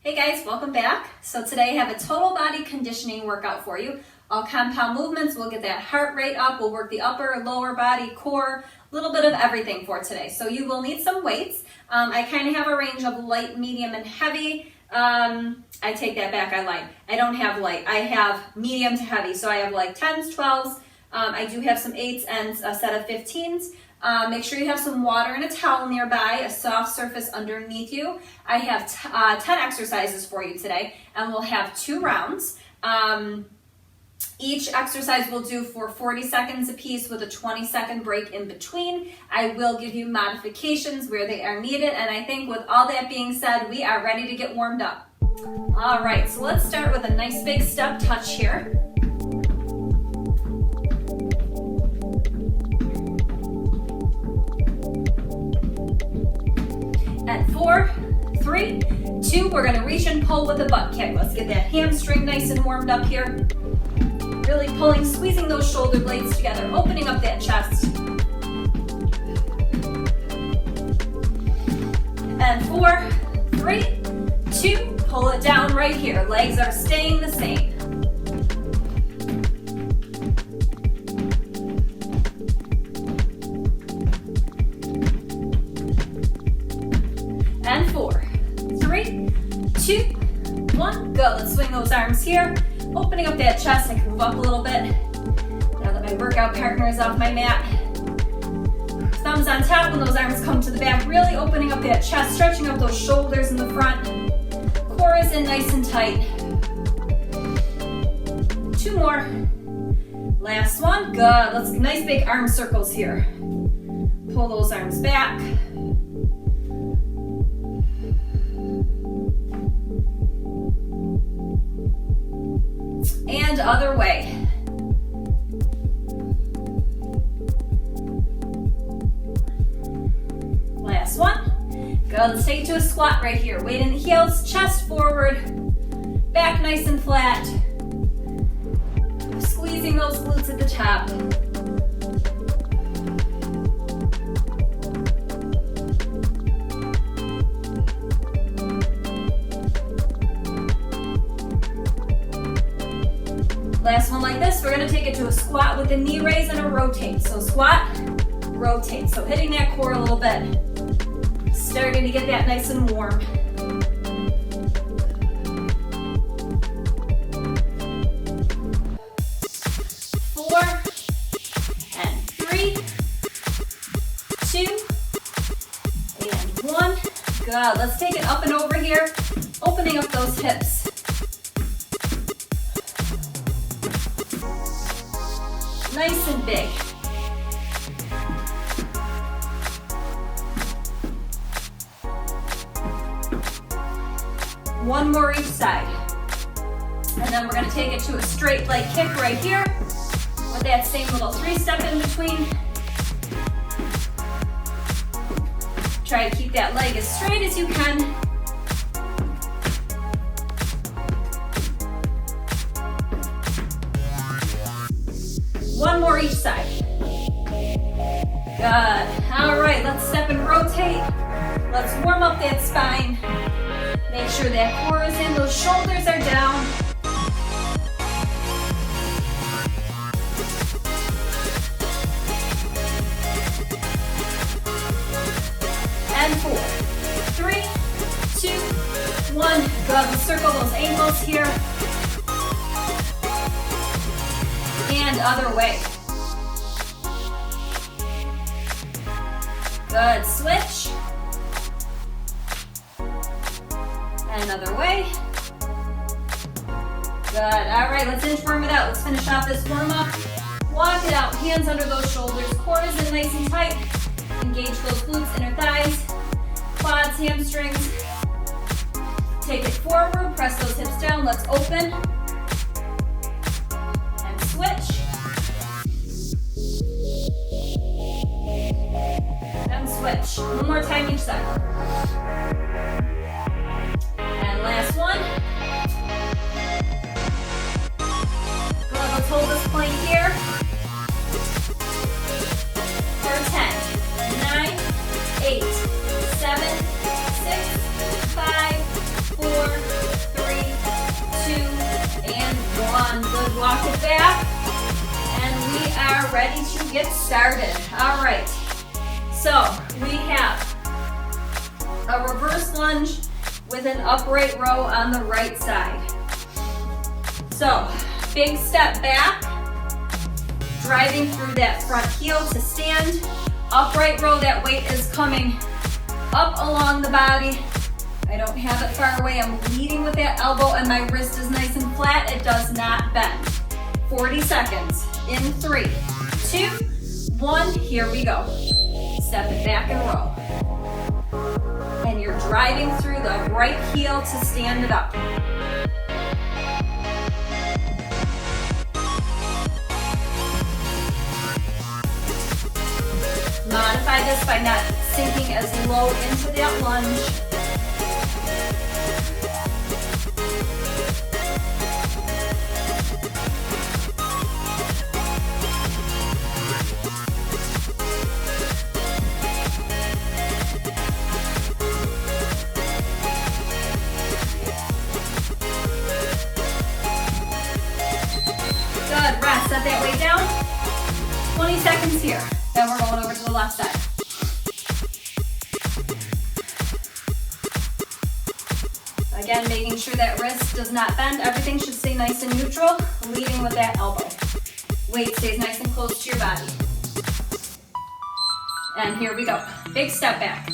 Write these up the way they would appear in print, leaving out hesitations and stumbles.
Hey guys, welcome back. So today I have a total body conditioning workout for you. All compound movements, we'll get that heart rate up, we'll work the upper, lower body, core, a little bit of everything for today. So you will need some weights. I kind of have a range of light, medium, and heavy. I take that back, I lied. I don't have light, I have medium to heavy. So I have like 10s, 12s, I do have some 8s and a set of 15s. Make sure you have some water and a towel nearby, a soft surface underneath you. I have 10 exercises for you today, and we'll have 2 rounds. Each exercise we'll do for 40 seconds a piece with a 20-second break in between. I will give you modifications where they are needed, and I think with all that being said, we are ready to get warmed up. All right, so let's start with a nice big step touch here. At 4, 3, 2, we're gonna reach and pull with a butt kick. Let's get that hamstring nice and warmed up here. Really pulling, squeezing those shoulder blades together, opening up that chest. And 4, 3, 2, pull it down right here. Legs are staying the same. And 4, 3, 2, 1, go. Let's swing those arms here. Opening up that chest, I can move up a little bit. Now that my workout partner is off my mat. Thumbs on top when those arms come to the back. Really opening up that chest, stretching up those shoulders in the front. Core is in nice and tight. 2 more. Last one, good. Let's nice big arm circles here. Pull those arms back. And other way. Last one. Good, let's take it to a squat right here. Weight in the heels, chest forward, back nice and flat. Squeezing those glutes at the top. Last one like this, we're gonna take it to a squat with a knee raise and a rotate. So squat, rotate. So hitting that core a little bit. Starting to get that nice and warm. Four, and 3, 2, and 1. Good, let's take it up and over here. Opening up those hips. Nice and big. One more each side. And then we're gonna take it to a straight leg kick right here with that same little 3-step in between. Try to keep that leg as straight as you can. One more each side. Good. All right, let's step and rotate. Let's warm up that spine. Make sure that core is in, those shoulders are down. And 4, 3, 2, 1. Good. Let's circle those ankles here. And other way. Good, switch. Another way. Good, all right, let's inch warm it out. Let's finish off this warm up. Walk it out, hands under those shoulders, core is in nice and tight. Engage those glutes, inner thighs, quads, hamstrings. Take it forward, press those hips down, let's open. Switch. And switch. One more time each side. And last one. Good, let's hold this plank here. For 10, 9, 8, 7, 6, 5, 4, get started. All right, so we have a reverse lunge with an upright row on the right side. So, big step back, driving through that front heel to stand. Upright row, that weight is coming up along the body. I don't have it far away. I'm leading with that elbow and my wrist is nice and flat. It does not bend. 40 seconds. In 3, 2, 1. Here we go. Step it back and row. And you're driving through the right heel to stand it up. Modify this by not sinking as low into that lunge. Good, rest, set that weight down. 20 seconds here. Then we're going over to the left side. Again, making sure that wrist does not bend. Everything should stay nice and neutral, leading with that elbow. Weight stays nice and close to your body. And here we go. Big step back.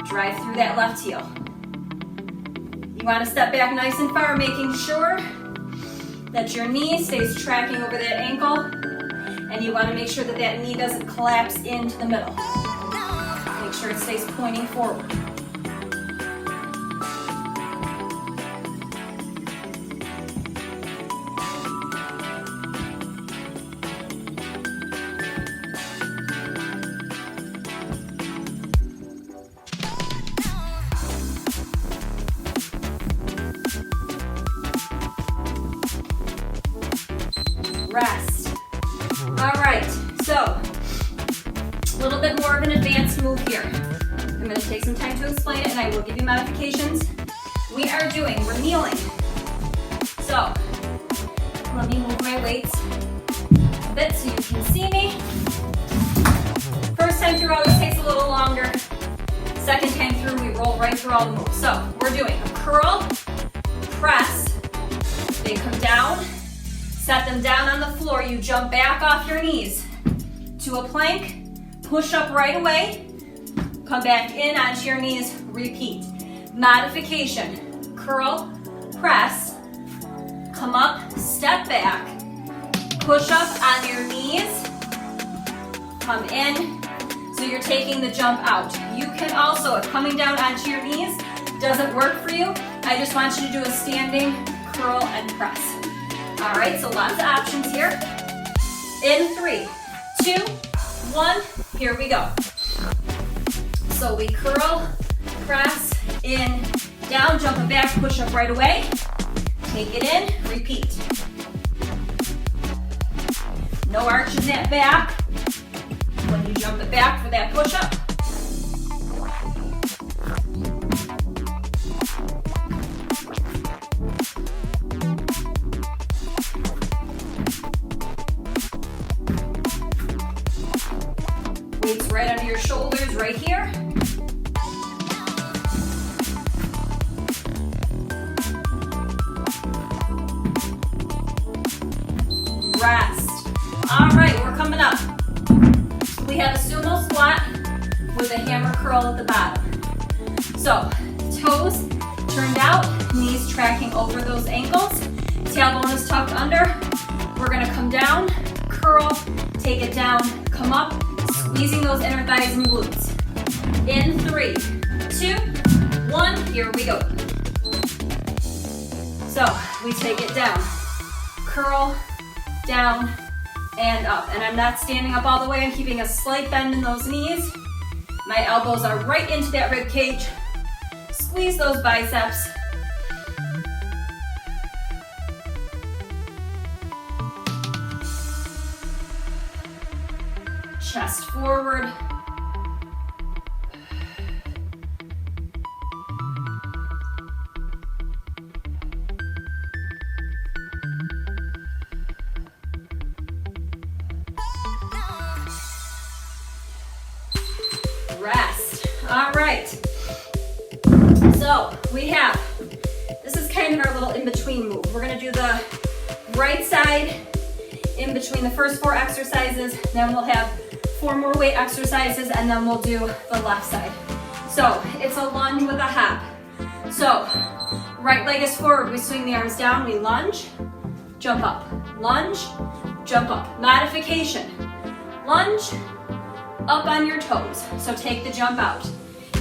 Drive through that left heel. You want to step back nice and far, making sure that your knee stays tracking over that ankle. And you want to make sure that that knee doesn't collapse into the middle. Make sure it stays pointing forward. Rest. All right, so a little bit more of an advanced move here. I'm going to take some time to explain it and I will give you modifications. We're kneeling. So let me move my weights a bit so you can see me. First time through always takes a little longer. Second time through we roll right through all the moves. So we're doing a curl, press, they come down, set them down on the floor. You jump back off your knees to a plank, push up right away, come back in onto your knees, repeat. Modification, curl, press, come up, step back, push up on your knees, come in, so you're taking the jump out. You can also, if coming down onto your knees doesn't work for you, I just want you to do a standing curl and press. All right, so lots of options here. In 3, 2, 1, here we go. So we curl, press, in, down, jump it back, push up right away. Take it in, repeat. No arch in that back when you jump it back for that push up. Weights right under your shoulders, right here. Rest. All right, we're coming up. We have a sumo squat with a hammer curl at the bottom. So, toes turned out, knees tracking over those ankles, tailbone is tucked under. We're gonna come down, curl, take it down, come up, squeezing those inner thighs and glutes. In 3, 2, 1, here we go. So, we take it down, curl, down, and up. And I'm not standing up all the way, I'm keeping a slight bend in those knees. My elbows are right into that rib cage. Squeeze those biceps. Chest forward. right. So we have, this is kind of our little in-between move. We're gonna do the right side in between the first 4 exercises, then we'll have 4 more weight exercises, and then we'll do the left side. So it's a lunge with a hop. So right leg is forward, we swing the arms down, we lunge, jump up, lunge, jump up. Modification, lunge, up on your toes. So take the jump out.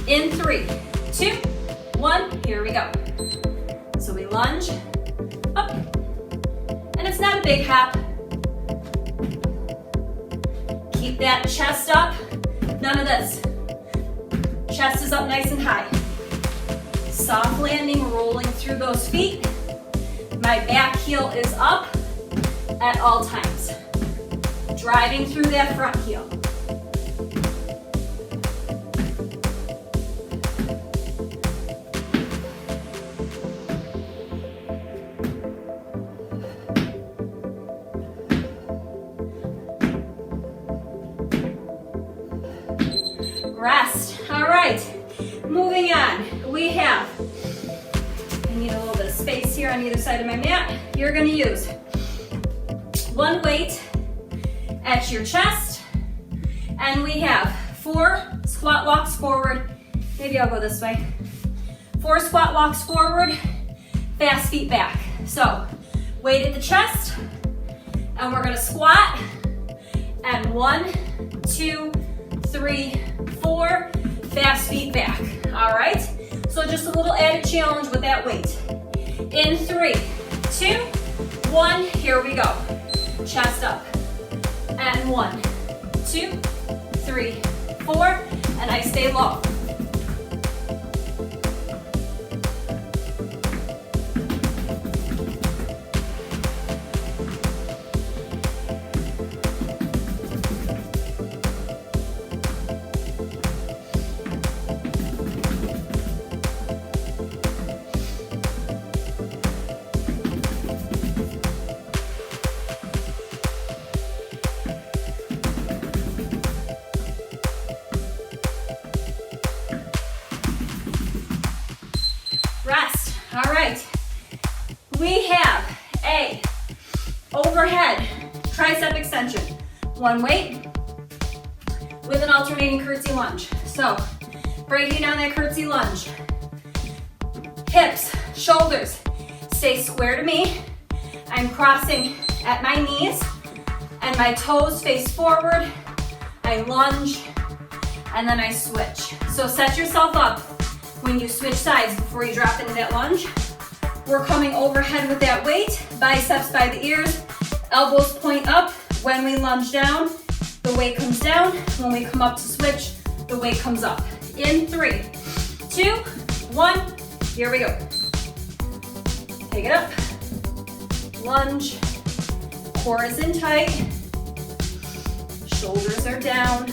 In 3, 2, 1, here we go. So we lunge, up, and it's not a big hop. Keep that chest up, none of this. Chest is up nice and high. Soft landing, rolling through those feet. My back heel is up at all times. Driving through that front heel. Rest. All right. Moving on. We have, I need a little bit of space here on either side of my mat. You're going to use 1 weight at your chest, and we have 4 squat walks forward. Maybe I'll go this way. 4 squat walks forward, fast feet back. So weight at the chest, and we're going to squat, and 1, 2, 3, 4, fast feet back. All right, so just a little added challenge with that weight. In 3, 2, 1, here we go. Chest up, and 1, 2, 3, 4, and I stay low. Rest. All right. We have a overhead tricep extension. 1 weight with an alternating curtsy lunge. So breaking down that curtsy lunge. Hips, shoulders, stay square to me. I'm crossing at my knees and my toes face forward. I lunge and then I switch. So set yourself up when you switch sides before you drop into that lunge. We're coming overhead with that weight, biceps by the ears, elbows point up. When we lunge down, the weight comes down. When we come up to switch, the weight comes up. In 3, 2, 1, here we go. Take it up, lunge, core is in tight, shoulders are down,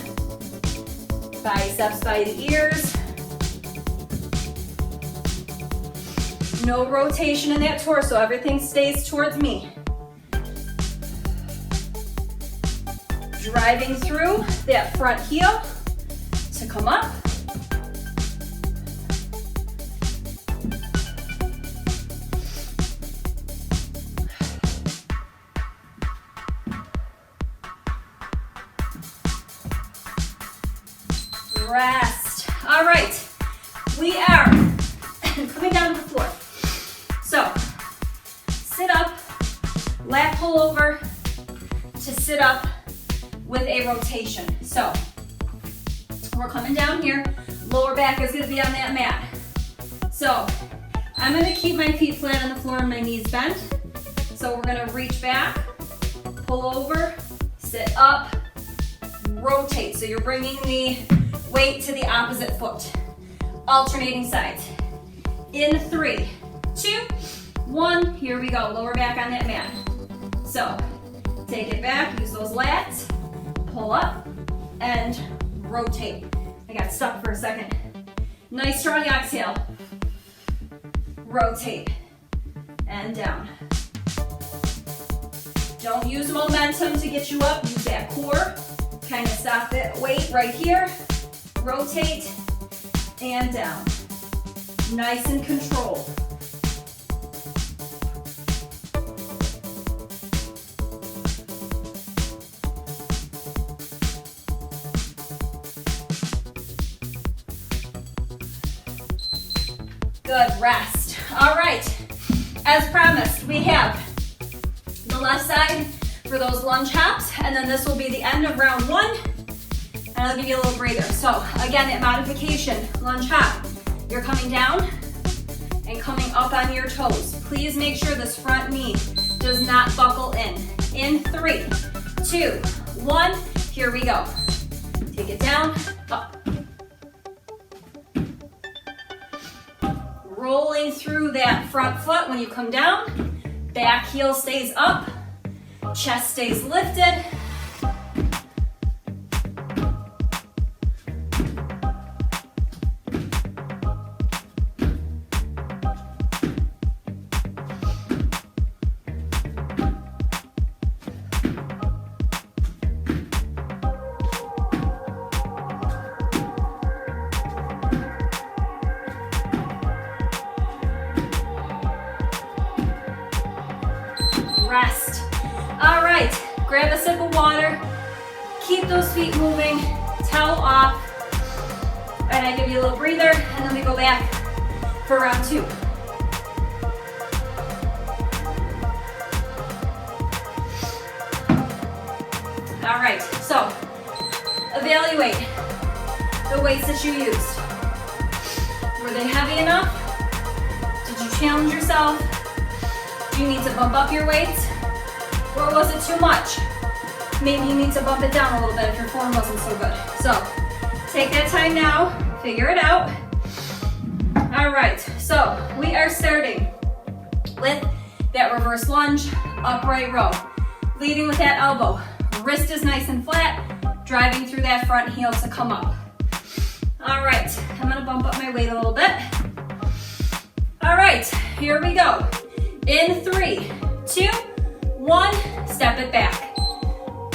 biceps by the ears. No rotation in that torso, everything stays towards me. Driving through that front heel to come up. Rest. All right, we are coming down to the floor. So, sit up, lat pull over to sit up with a rotation. So, we're coming down here, lower back is gonna be on that mat. So, I'm gonna keep my feet flat on the floor and my knees bent. So we're gonna reach back, pull over, sit up, rotate. So you're bringing the weight to the opposite foot. Alternating sides. In 3, 2, 1, here we go. Lower back on that mat. So take it back, use those lats, pull up, and rotate. I got stuck for a second. Nice strong exhale. Rotate, and down. Don't use momentum to get you up, use that core. Kind of stop that weight right here. Rotate, and down. Nice and controlled. Good, rest. All right, as promised, we have the left side for those lunge hops, and then this will be the end of round one, and I'll give you a little breather. So again, that modification, lunge hop, you're coming down and coming up on your toes. Please make sure this front knee does not buckle in. In 3, 2, 1, here we go. Take it down, up. Rolling through that front foot when you come down, back heel stays up, chest stays lifted. Rest. All right, grab a sip of water, keep those feet moving, towel off, and I give you a little breather, and then we go back for round two. All right, so evaluate the weights that you used. Were they heavy enough? Did you challenge yourself? Do you need to bump up your weights? Or was it too much? Maybe you need to bump it down a little bit if your form wasn't so good. So take that time now, figure it out. All right, so we are starting with that reverse lunge, upright row. Leading with that elbow. Wrist is nice and flat, driving through that front heel to come up. All right, I'm gonna bump up my weight a little bit. All right, here we go. In 3, 2, 1, step it back.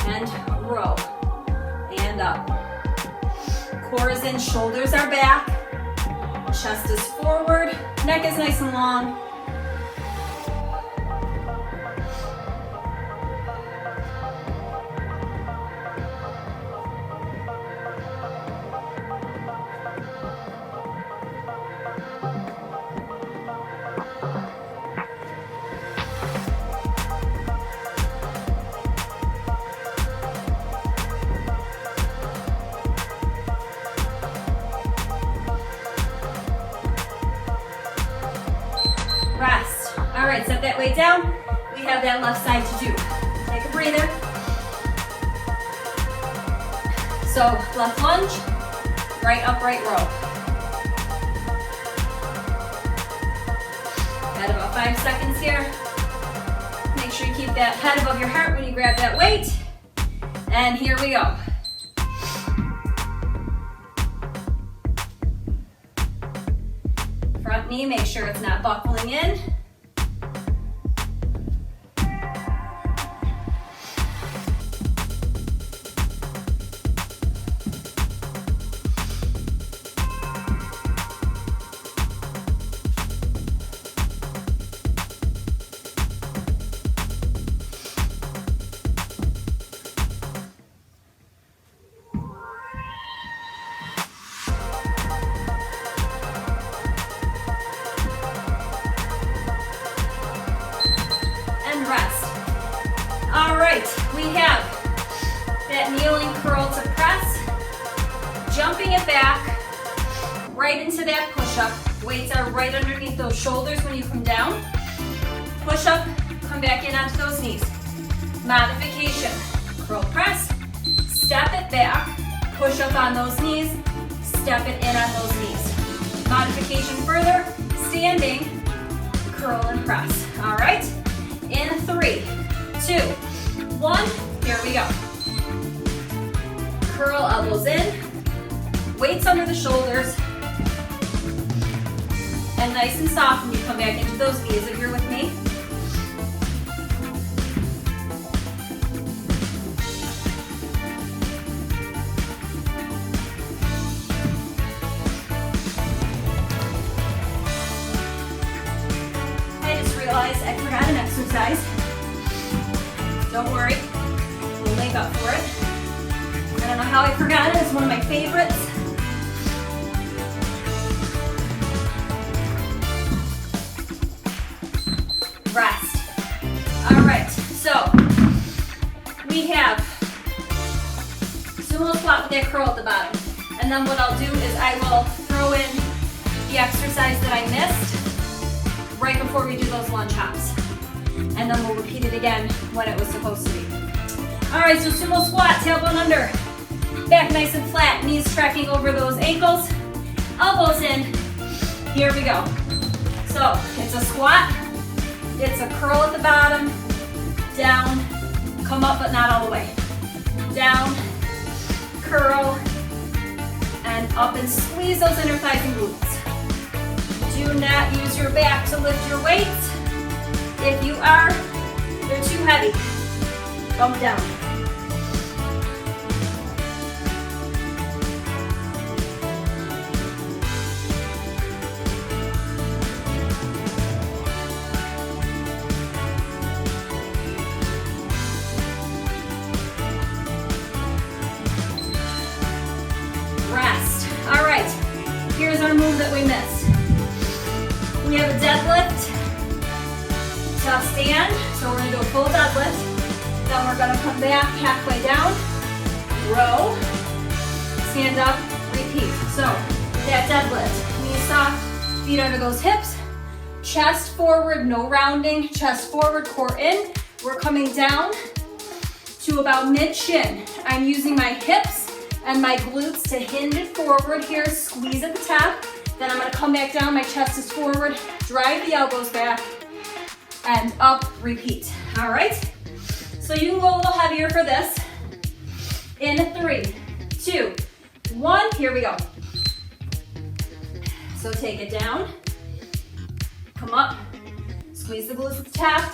And row. And up. Core is in, shoulders are back. Chest is forward, neck is nice and long. Rest. All right, set that weight down. We have that left side to do. Take a breather. So left lunge, right upright row. Got about 5 seconds here. Make sure you keep that head above your heart when you grab that weight. And here we go. Front knee, make sure it's not buckling in. Shoulders when you come down. Push up, come back in onto those knees. Modification, curl press, step it back, push up on those knees, step it in on those knees. Modification further, standing, curl and press. All right, in 3, 2, 1, here we go. Curl elbows in, weights under the shoulders, and nice and soft when you come back into those knees if you're with me. I forgot an exercise. Don't worry, we'll make up for it. I don't know how I forgot it, it's one of my favorites. Rest. All right, so we have sumo squat with that curl at the bottom. And then what I'll do is I will throw in the exercise that I missed right before we do those lunge hops. And then we'll repeat it again when it was supposed to be. All right, so sumo squat, tailbone under, back nice and flat, knees tracking over those ankles, elbows in. Here we go. So it's a squat, it's a curl at the bottom, down, come up but not all the way. Down, curl, and up and squeeze those inner thighs and glutes. Do not use your back to lift your weights. If you are, they're too heavy. Bump down. Rest. All right, here's our move that we missed. We have a deadlift. Tough stand, so we're gonna do a full deadlift. Then we're gonna come back halfway down, row, stand up, repeat. So that deadlift, knees soft, feet under those hips, chest forward, no rounding, chest forward, core in. We're coming down to about mid-shin. I'm using my hips and my glutes to hinge it forward here, squeeze at the top. Then I'm gonna come back down, my chest is forward, drive the elbows back, and up, repeat. All right? So you can go a little heavier for this. In 3, 2, 1, here we go. So take it down, come up, squeeze the glutes at the top,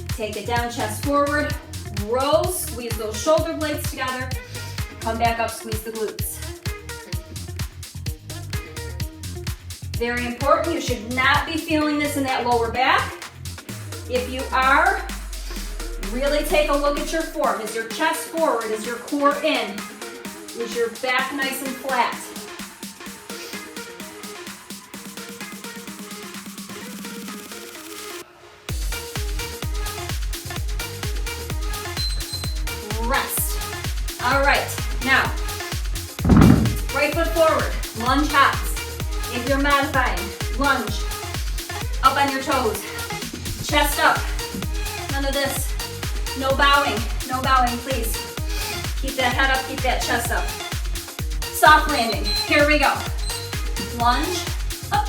take it down, chest forward, row, squeeze those shoulder blades together, come back up, squeeze the glutes. Very important, you should not be feeling this in that lower back. If you are, really take a look at your form. Is your chest forward? Is your core in? Is your back nice and flat? Rest. All right, now, right foot forward, lunge hops. If you're modifying, lunge, up on your toes, chest up, none of this, no bowing, please. Keep that head up, keep that chest up. Soft landing, here we go. Lunge, up.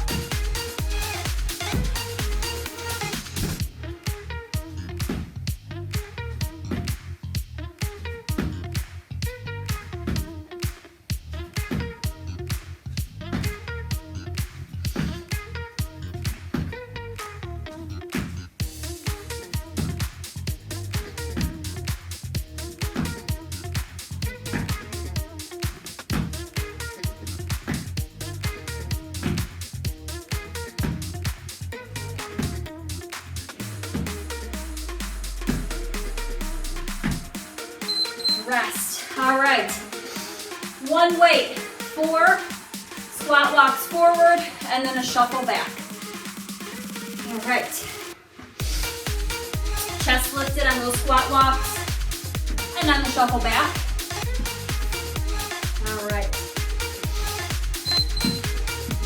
Rest. All right. One weight, 4 squat walks forward, and then a shuffle back. All right. Chest lifted on those squat walks, and then the shuffle back. All right.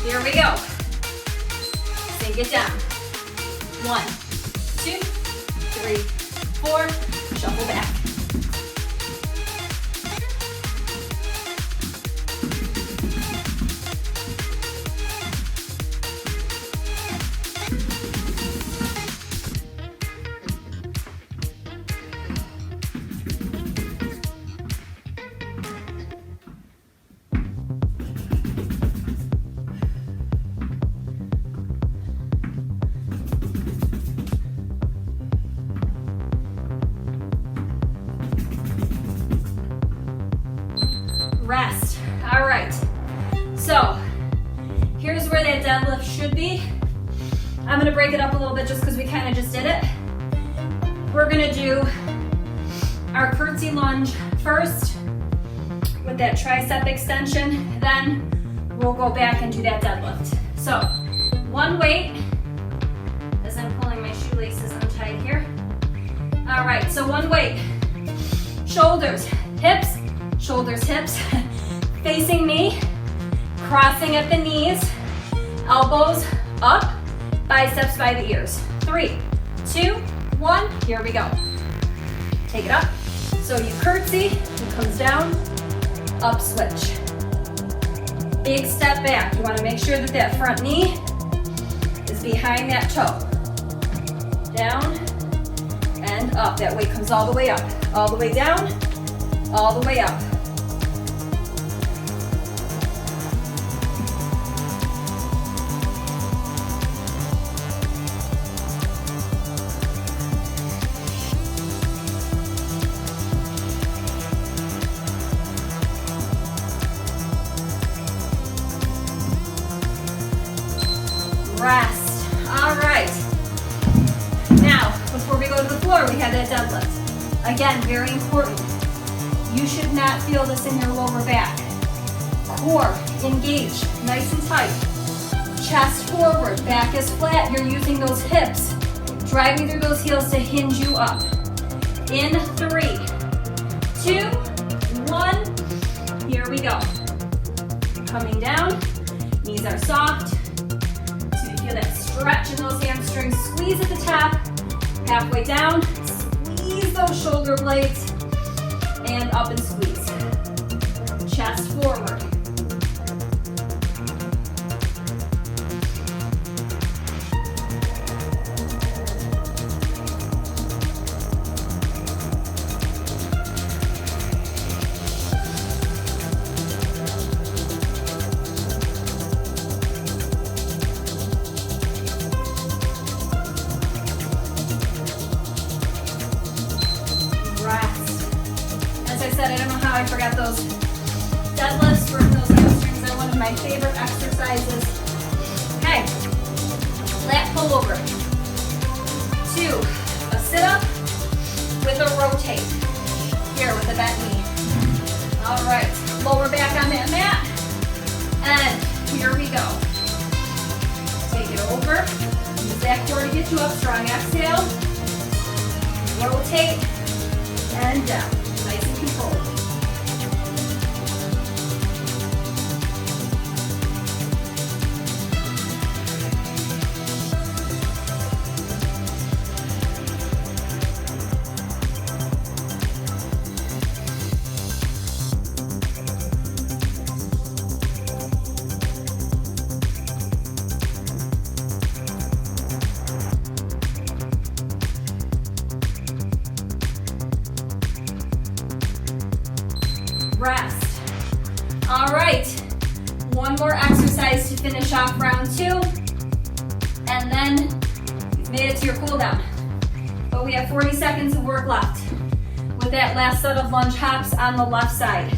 Here we go. Sink it down. 1, 2, 3, 4, shuffle back. Rest. All right. So here's where that deadlift should be. I'm gonna break it up a little bit just because we kind of just did it. We're gonna do our curtsy lunge first with that tricep extension. Then we'll go back and do that deadlift. So one weight, as I'm pulling my shoelaces untied here. All right, so one weight. Shoulders, hips, shoulders, hips, facing me, crossing at the knees, elbows up, biceps by the ears. 3, 2, 1, here we go. Take it up. So you curtsy, it comes down, up switch. Big step back. You want to make sure that that front knee is behind that toe. Down and up. That weight comes all the way up. All the way down, all the way up. Rest. All right. Now, before we go to the floor, we have that deadlift. Again, very important. You should not feel this in your lower back. Core engaged, nice and tight. Chest forward, back is flat. You're using those hips, driving through those heels to hinge you up. In 3, 2, 1. Here we go. Coming down, knees are soft. So you feel that stretch in those hamstrings. Squeeze at the top, halfway down. Squeeze those shoulder blades and up and squeeze. Chest forward. I forgot those deadlifts, working those hamstrings are one of my favorite exercises. Okay, lat pull over. 2, a sit up with a rotate. Here with a bent knee. All right, lower back on that mat. And here we go. Take it over. Use that core to get you up. Strong exhale. Rotate and down. Nice and controlled. Rest. All right, one more exercise to finish off round 2, and then you've made it to your cool down. But we have 40 seconds of work left with that last set of lunge hops on the left side.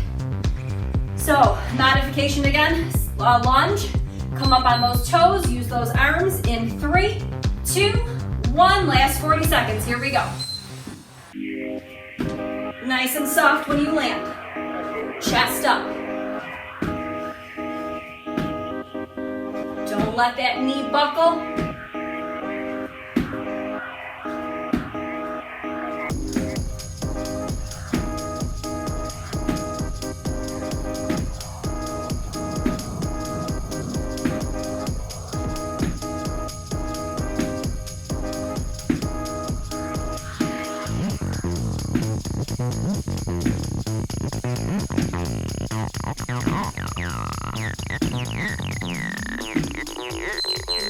So, modification again, lunge, come up on those toes, use those arms in 3, 2, 1, last 40 seconds, here we go. Nice and soft when you land. Chest up. Don't let that knee buckle.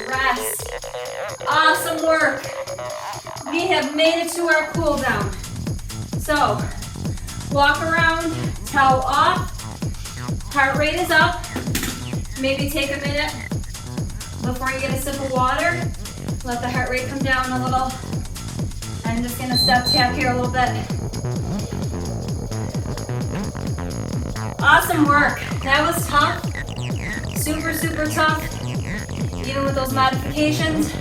Rest. Awesome work. We have made it to our cool down. So, walk around, towel off, heart rate is up. Maybe take a minute before you get a sip of water. Let the heart rate come down a little. I'm just gonna step tap here a little bit. Awesome work. That was tough. Super, super tough. Even with those modifications.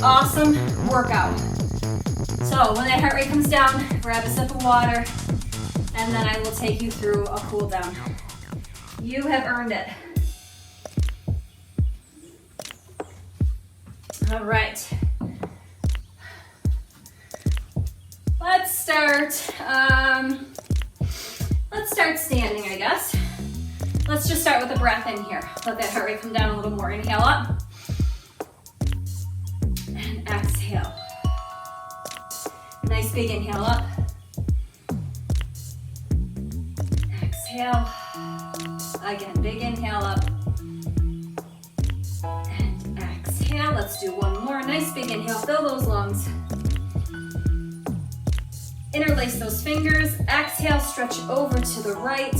awesome workout. So when that heart rate comes down, grab a sip of water, and then I will take you through a cool down. You have earned it. All right. Let's start standing, I guess. Let's just start with a breath in here. Let that heart rate come down a little more. Inhale up. And exhale. Nice big inhale up. Exhale. Again, big inhale up. And exhale. Let's do one more. Nice big inhale. Fill those lungs. Interlace those fingers. Exhale, stretch over to the right.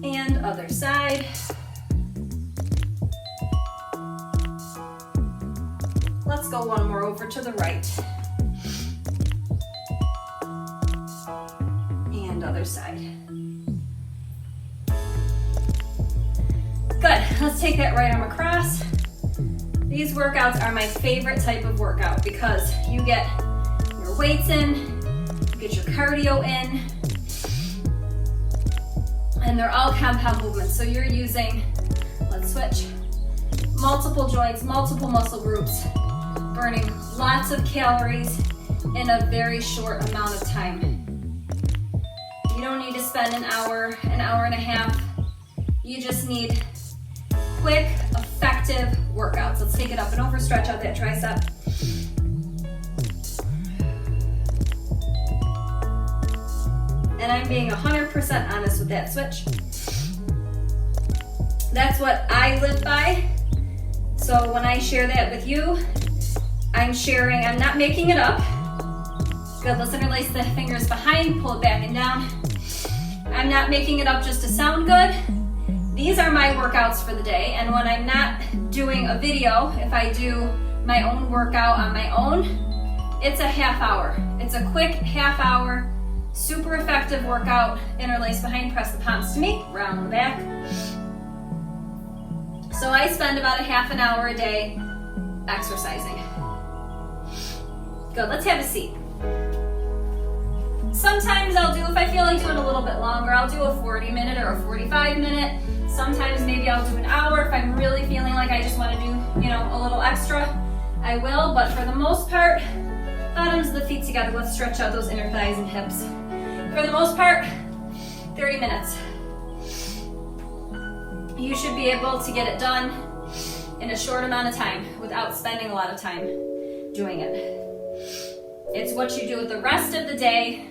And other side. Let's go one more over to the right. And other side. Good, let's take that right arm across. These workouts are my favorite type of workout because you get your weights in, you get your cardio in, and they're all compound movements. So you're using, let's switch, multiple joints, multiple muscle groups, burning lots of calories in a very short amount of time. You don't need to spend an hour and a half. You just need quick, effective workouts. Let's take it up and over, stretch out that tricep. And I'm being 100% honest with that switch. That's what I live by. So when I share that with you, I'm sharing, I'm not making it up. Good, let's interlace the fingers behind, pull it back and down. I'm not making it up just to sound good. These are my workouts for the day, and when I'm not doing a video, if I do my own workout on my own, it's a half hour. It's a quick half hour, super effective workout. Interlace behind, press the palms to me, round the back. So I spend about a half an hour a day exercising. Good, let's have a seat. Sometimes I'll do, if I feel like doing a little bit longer, I'll do a 40-minute or a 45-minute. Sometimes maybe I'll do an hour if I'm really feeling like I just want to do, a little extra. I will, but for the most part, bottoms of the feet together. Let's stretch out those inner thighs and hips. For the most part, 30 minutes. You should be able to get it done in a short amount of time without spending a lot of time doing it. It's what you do with the rest of the day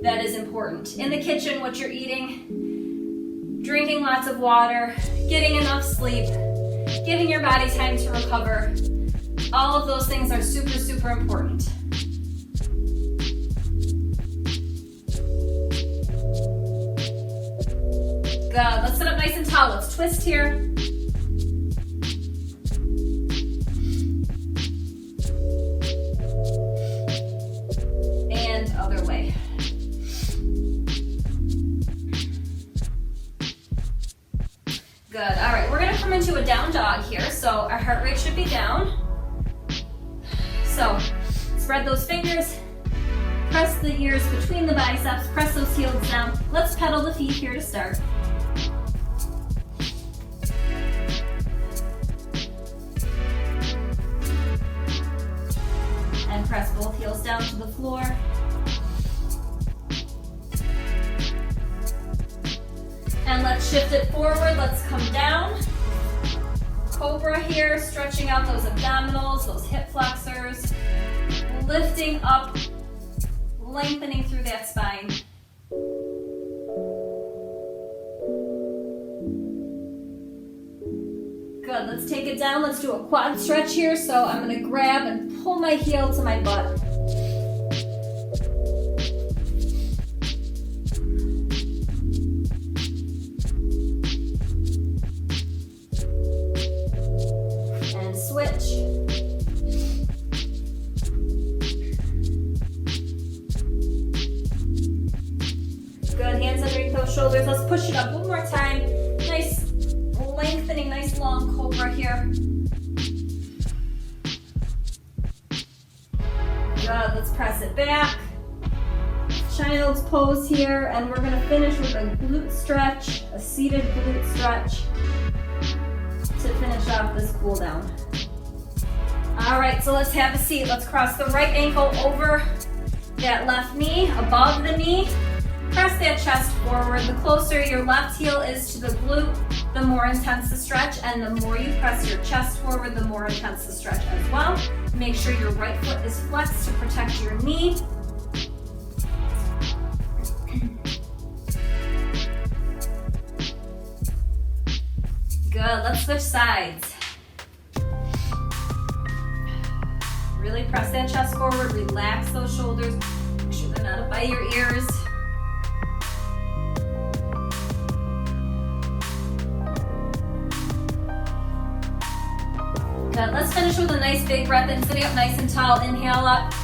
that is important. In the kitchen, what you're eating, drinking lots of water, getting enough sleep, giving your body time to recover. All of those things are super, super important. Good, let's sit up nice and tall. Let's twist here. And other way. Good, all right, we're gonna come into a down dog here. So our heart rate should be down. So spread those fingers, press the ears between the biceps, press those heels down. Let's pedal the feet here to start. And press both heels down to the floor. And let's shift it forward, let's come down. Cobra here, stretching out those abdominals, those hip flexors, lifting up, lengthening through that spine. Good, let's take it down. Let's do a quad stretch here. So I'm gonna grab and pull my heel to my butt. And switch. Good, Good, hands underneath those shoulders. Let's push it up one more time. Nice lengthening, nice long cobra here. Good, let's press it back. Child's pose here, and we're gonna finish with a glute stretch, a seated glute stretch to finish off this cool down. All right, so let's have a seat. Let's cross the right ankle over that left knee, above the knee. Press that chest forward. The closer your left heel is to the glute, the more intense the stretch, and the more you press your chest forward, the more intense the stretch as well. Make sure your right foot is flexed to protect your knee. Good, let's switch sides. Really press that chest forward, relax those shoulders. Make sure they're not up by your ears. Good, let's finish with a nice big breath in, sitting up nice and tall. Inhale up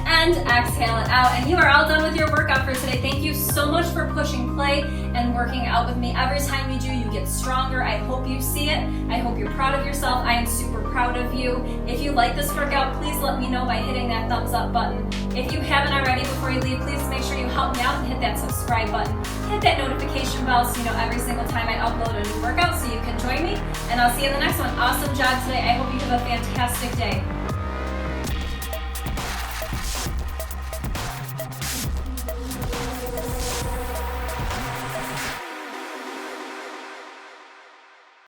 and exhale it out. And you are all done with your workout for today. Thank you so much for pushing play and working out with me. Every time you do, you get stronger. I hope you see it. I hope you're proud of yourself. I am super proud of you. If you like this workout, please let me know by hitting that thumbs up button. If you haven't already, before you leave, please make sure you help me out and hit that subscribe button. Hit that notification bell so you know every single time I upload a new workout so you can join me. And I'll see you in the next one. Awesome job today. I hope you have a fantastic day.